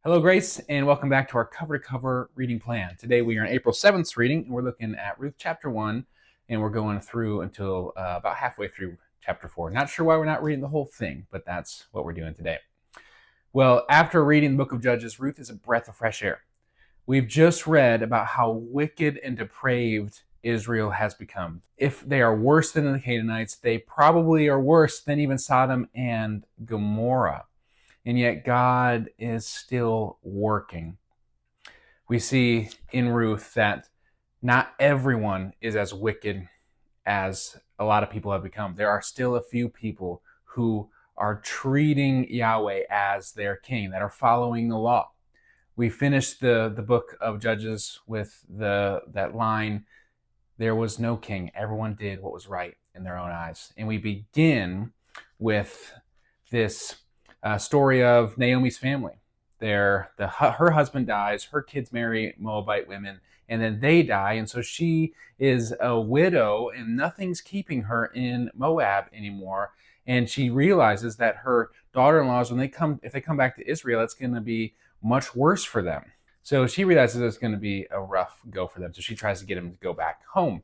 Hello, Grace, and welcome back to our cover-to-cover reading plan. Today we are in April 7th reading, and we're looking at Ruth chapter 1, and we're going through until about halfway through chapter 4. Not sure why we're not reading the whole thing, but that's what we're doing today. Well, after reading the book of Judges, Ruth is a breath of fresh air. We've just read about how wicked and depraved Israel has become. If they are worse than the Canaanites, they probably are worse than even Sodom and Gomorrah. And yet God is still working. We see in Ruth that not everyone is as wicked as a lot of people have become. There are still a few people who are treating Yahweh as their king, that are following the law. We finished the book of Judges with that line, "There was no king. Everyone did what was right in their own eyes." And we begin with this story of Naomi's family. Her husband dies, her kids marry Moabite women, and then they die, and so she is a widow, and nothing's keeping her in Moab anymore. And she realizes that her daughter-in-laws, if they come back to Israel, it's going to be much worse for them. So she realizes it's going to be a rough go for them. So she tries to get them to go back home.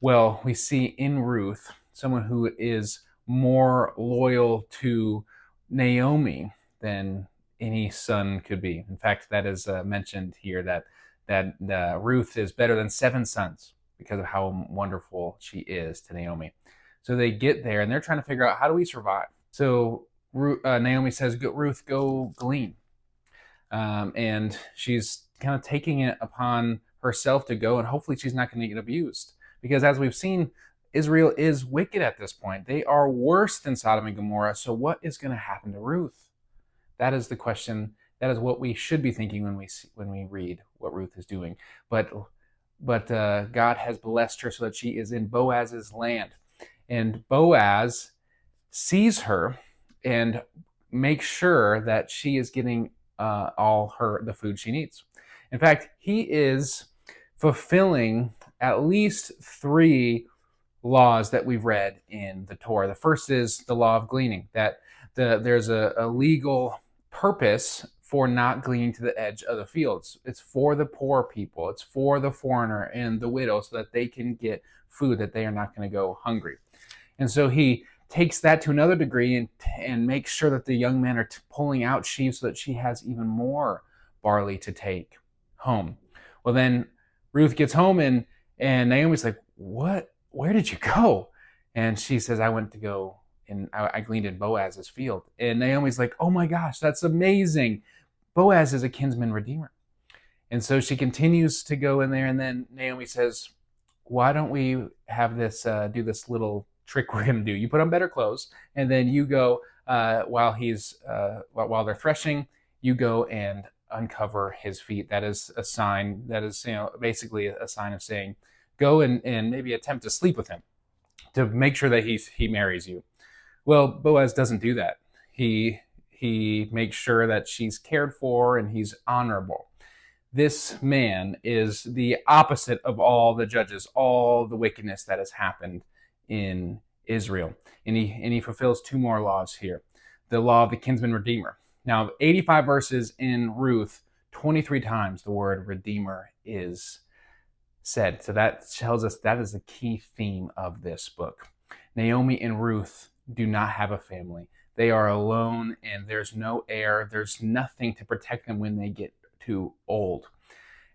Well, we see in Ruth someone who is more loyal to Naomi than any son could be. In fact, that is mentioned here that Ruth is better than 7 sons because of how wonderful she is to Naomi. So they get there and they're trying to figure out, how do we survive? So Naomi says, Ruth, go glean. And she's kind of taking it upon herself to go, and hopefully she's not going to get abused. Because as we've seen, Israel is wicked at this point. They are worse than Sodom and Gomorrah. So what is going to happen to Ruth? That is the question. That is what we should be thinking when we read what Ruth is doing. But God has blessed her so that she is in Boaz's land. And Boaz sees her and makes sure that she is getting all the food she needs. In fact, he is fulfilling at least 3 laws that we've read in the Torah. The first is the law of gleaning, that there's a legal purpose for not gleaning to the edge of the fields. It's for the poor people. It's for the foreigner and the widow so that they can get food, that they are not going to go hungry. And so he takes that to another degree and makes sure that the young men are pulling out sheaves so that she has even more barley to take home. Well, then Ruth gets home and Naomi's like, "What? Where did you go?" And she says, "I went to go and I gleaned in Boaz's field." And Naomi's like, "Oh my gosh, that's amazing. Boaz is a kinsman redeemer." And so she continues to go in there, and then Naomi says, "Why don't we have this do this little trick we're going to do? You put on better clothes, and then you go while they're threshing, you go and uncover his feet." That is a sign. That is, basically a sign of saying, go and maybe attempt to sleep with him to make sure that he marries you. Well, Boaz doesn't do that. He makes sure that she's cared for and he's honorable. This man is the opposite of all the judges, all the wickedness that has happened in Israel. And he fulfills 2 more laws here. The law of the kinsman redeemer. Now, 85 verses in Ruth, 23 times the word redeemer is said. So that tells us that is a key theme of this book. Naomi and Ruth do not have a family. They are alone, and there's no heir. There's nothing to protect them when they get too old.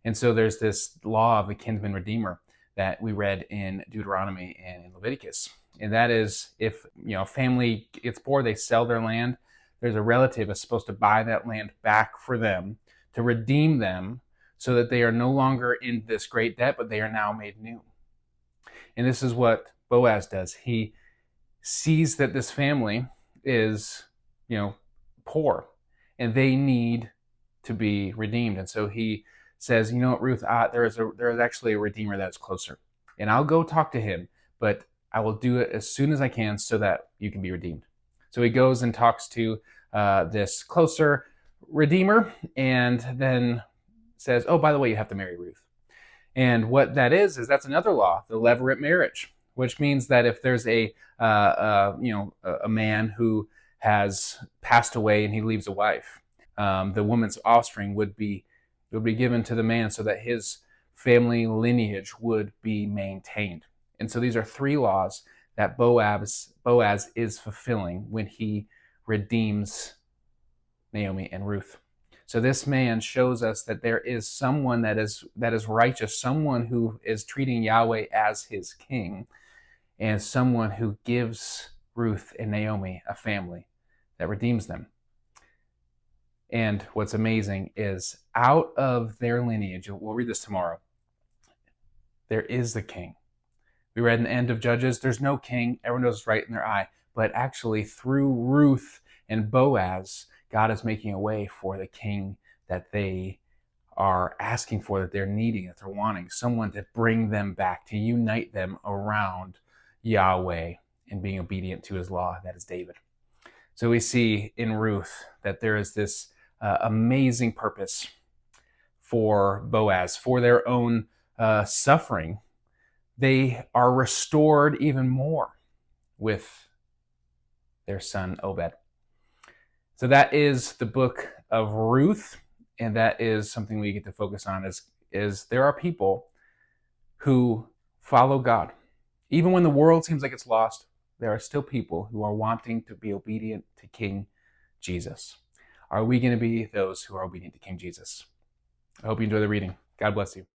And so there's this law of the kinsman redeemer that we read in Deuteronomy and in Leviticus. And that is, if a family gets poor, they sell their land. There's a relative is supposed to buy that land back for them to redeem them, so that they are no longer in this great debt, but they are now made new. And this is what Boaz does. He sees that this family is, poor, and they need to be redeemed. And so he says, "You know what, Ruth, there is actually a redeemer that's closer, and I'll go talk to him, but I will do it as soon as I can so that you can be redeemed." So he goes and talks to this closer redeemer, and then says, "Oh, by the way, you have to marry Ruth." And what that is that's another law, the levirate marriage, which means that if there's a man who has passed away and he leaves a wife, the woman's offspring would be given to the man so that his family lineage would be maintained. And so these are three laws that Boaz is fulfilling when he redeems Naomi and Ruth. So this man shows us that there is someone that is righteous, someone who is treating Yahweh as his king, and someone who gives Ruth and Naomi a family that redeems them. And what's amazing is out of their lineage, we'll read this tomorrow, there is the king. We read in the end of Judges, there's no king, everyone knows it's right in their eye. But actually, through Ruth and Boaz, God is making a way for the king that they are asking for, that they're needing, that they're wanting, someone to bring them back, to unite them around Yahweh and being obedient to his law, that is David. So we see in Ruth that there is this amazing purpose for Boaz, for their own suffering. They are restored even more with their son Obed. So that is the book of Ruth, and that is something we get to focus on, is there are people who follow God. Even when the world seems like it's lost, there are still people who are wanting to be obedient to King Jesus. Are we going to be those who are obedient to King Jesus? I hope you enjoy the reading. God bless you.